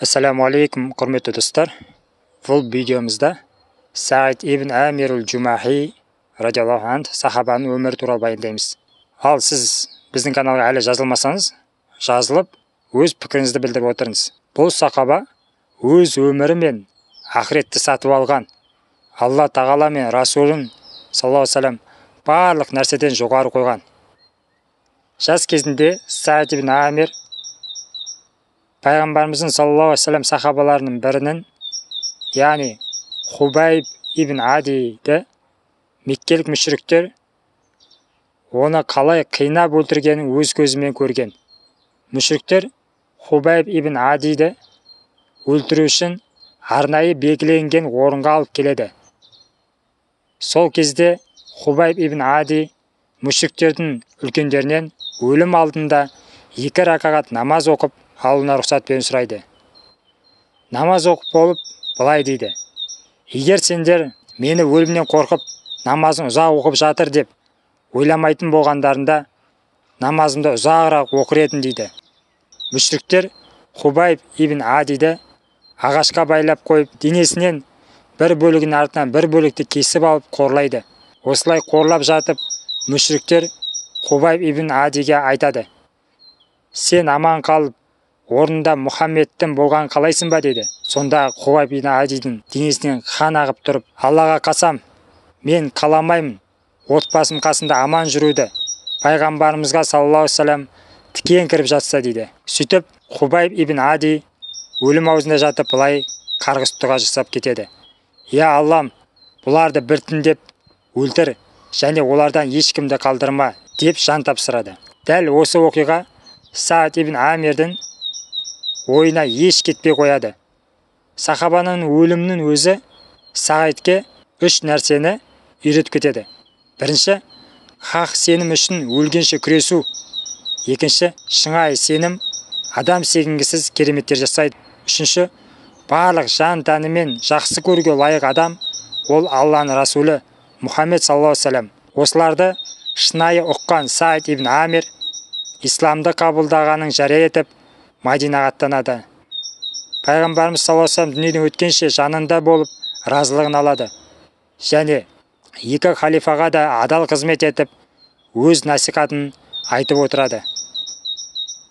Ассаламу алейкум, құрметті достар. Бұл видеомызда Саид ибн Амир аль-Джумахи радиаллаху анху сахабаның өмірі туралы баяндаймыз. Ал сіз біздің каналға әлі жазылмасаңыз, жазылып, өз пікіріңізді білдіріп отырыңыз. Бұл сахаба өз өмірі мен ақыретті сатып алған. Алла тағала мен Расулын саллаллаху алейхи вассалам барлық нәрседен жоғары қойған. Жас кезінде Саид ибн Амир Пайғамбарымыздың саллаллаху алейхи вассалам сахабаларының бірінің, яғни Хубайб ибн Адиді меккелік мүшриктер оны қалай қинап өлтіргенін өз көзімен көрген. Мүшриктер Хубайб ибн Адиді өлтіру үшін арнайы белгіленген орынға алып келеді. Сол кезде Хубайб ибн Ади мүшриктердің үлкендерінен өлім алдында 2 ракағат намаз оқып алуына рұқсат беруін сұрайды. Намаз оқып болып былай дейді: егер сендер мені өлімнен қорқып намазын ұзақ оқып жатыр деп ойламайтын болғандарында намазымды ұзағырақ оқыр едім дейді. Мүшриктер Хубайб ибн Адиді ағашқа байлап қойып, денесінен бір бөлігін артынан бір бөлікті кесіп алып қорлайды. Осылай қорлап жатып, мүшриктер Хубайб ибн Адиге айтады: сен аман қалып, орнында Мұхаммедтің болған қалайсың ба деді. Сонда Хубайб ибн Адидің денесінен қан ағып тұрып: Аллаға қасам, мен қаламаймын отбасым қасында аман жүруді, пайғамбарымызға саллаллаху алейхи вассалам тікен кіріп жатса дейді. Сөйтіп Хубайб ибн Ади өлім аузында жатып былай қарғыс дұға жасап кетеді: я Аллам, бұларды біртіндеп өлтір және олардан ешкімді қалдырма деп жан тапсырады. Дәл осы оқиға Саид ибн Амирдің ойына еш кетпей қояды. Сахабаның өлімнің өзі Саидке 3 нәрсені үйретіп кетеді. Бірінші, хақ сенім үшін өлгенше күресу. Екінші, шынайы сенім адам сегінгісіз кереметтер жасайды. Үшінші, барлық жан тәнімен жақсы көруге лайық адам ол Алланың Расулы Мұхаммед саллаллаху алейхи вассалам. Осыларды шынайы ұққан Саид ибн Амир исламды қабылдағанын жария етіп Мадинаға аттанады. Пайғамбарымыз саллаллаху алейхи вассалам дүниеден өткенше жанында болып разылығын алады. Және 2 халифаға да адал қызмет етіп, өз насихатын айтып отырады.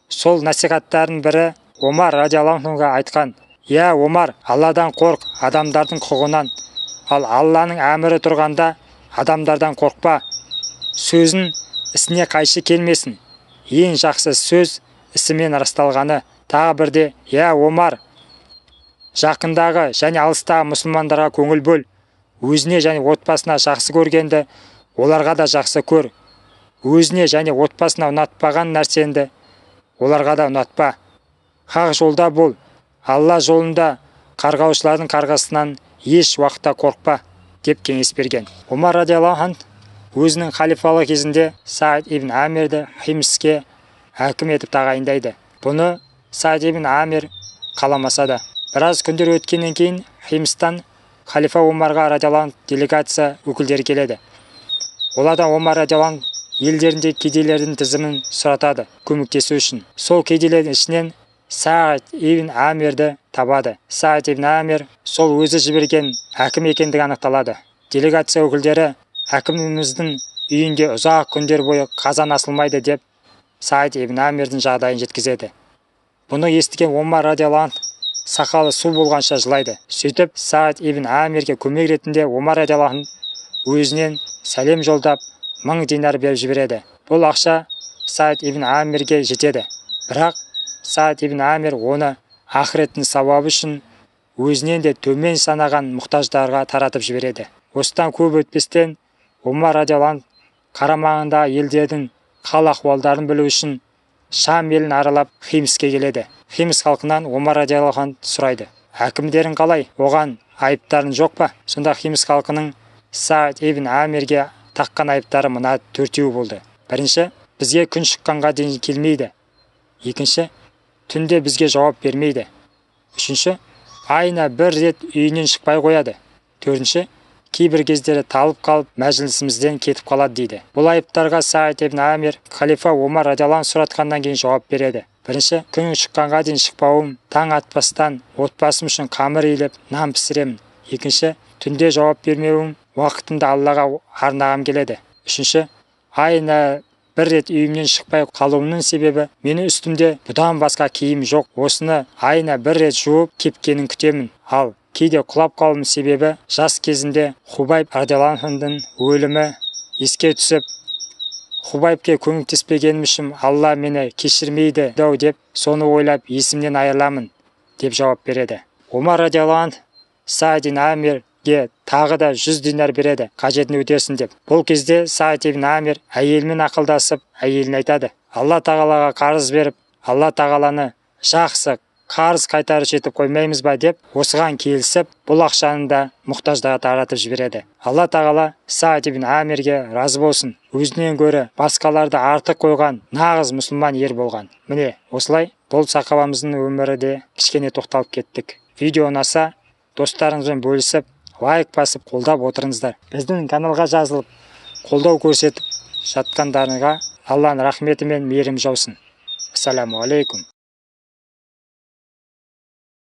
Сол насихаттардың бірі Омар радиаллаху анхуға айтқан: я Омар, Алладан қорқ адамдардың құқығынан, ал Алланың әмірі тұрғанда адамдардан қорқпа. Сөзін ісіне қайшы келмесін. Ең жақсы сөз ісімен расталғаны. Тағы бірде: я Омар, жақындағы және алыстағы мұсылмандарға көңіл бөл. Өзіне және отбасына жақсы көргенді оларға да жақсы көр. Өзіне және отбасына ұнатпаған нәрсенді оларға да ұнатпа. Хақ жолда бол. Алла жолында қарғаушылардың қарғысынан еш уақытта қорқпа деп кеңес берген. Омар радиаллаху анху өзінің халифалық кезінде Саид ибн Амирді Химске әкім етіп тағайындайды. Бұны Саид ибн Амир қаламаса да. Біраз күндер өткеннен кейін Химстан халифа Омарға радиаллаху анху делегация өкілдері келеді. Олардан Омар радиаллаху анху елдерінде кедейлердің тізімін сұратады көмектесу үшін. Сол кедейлердің ішінен Саид ибн Амирді табады. Саид ибн Амир сол өзі жіберген әкім екендігі анықталады. Делегация өкілдері әкіміміздің үйінде ұзақ күндер бойы қазан асылмайды деп Саид ибн Амирдің жағдайын жеткізеді. Бұны естіген Омар радиаллаху анху сақалы су болғанша жылайды. Сөйтіп Саид ибн Амирге көмек ретінде Омар радиаллаху анху өзінен сәлем жолдап 1000 динар беріп жібереді. Бұл ақша Саид ибн Амирге жетеді. Бірақ Саид ибн Амир оны ақыреттің сауабы үшін өзінен де төмен санаған мұқтаждарға таратып жібереді. Осыдан көп өтпестен Омар радиаллаху анху қарамағындағы елдердің хал ахуалдарын білу үшін Шам елін аралап Химске келеді. Химс халқынан Омар радиаллаху анху сұрайды: әкімдерің қалай? Оған айыптарын жоқ па? Сонда Химс халқының Саид ибн Амирге таққан айыптары мына 4 болды. Бірінші, бізге күн шыққанға дейін келмейді. Екінші, түнде бізге жауап бермейді. Үшінші, айына 1 рет үйінен шықпай қояды. Төртінші, кейбір кездері талып қалып мәжілісімізден кетіп қалады дейді. Бұл айыптарға Саид ибн Амир халифа Омар радиаллаху анху сұратқаннан кейін жауап береді: Бірінші, күн шыққанға дейін шықпауым, таң атпастан отбасым үшін қамыр илеп, нан пісіремін. Екінші, түнде жауап бермеуім, уақытымды Аллаға арнағым келеді. Үшінші, айына бір рет үйімнен шықпай қалуымның себебі, мені үстімде бұдан басқа киім жоқ. Осыны айына бір рет жуып, кепкенін күтемін. Ал кейде құлап қалуым себебі, жас кезінде Хубайб радиаллаху анхудың өлімі еске түсіп, Хубайбке көмектеспегенім үшін Алла мені кешірмейді деп, соны ойлап есімнен айырыламын деп жауап береді. Омар радиаллаху анху Саид ибн Амирге тағы да 100 динар береді, қажетін өтесін деп. Бұл кезде Саид ибн Амир әйелімен ақылдасып, әйеліне айтады: Алла тағалаға қарыз беріп, Алла тағаланы жақсы қарыз қайтарышы етіп қоймаймыз ба деп, осыған келісіп, бұл ақшаны да мұқтаждарға таратып жібереді. Алла тағала Саид ибн Амирге разы болсын. Өзінен гөрі басқаларды артық қойған нағыз мұсылман ер болған. Міне, осылай бұл сахабамыздың өмірі де кішкене тоқталып кеттік. Видео ұнаса, достарыңызбен бөлісіп, лайк басып, қолдап отырыңыздар. Біздің каналға жазылып, қолдау көрсетіп жатқандарыңызға Алланың рахметі мен мейірімі жаусын. Ассаламу алейкум.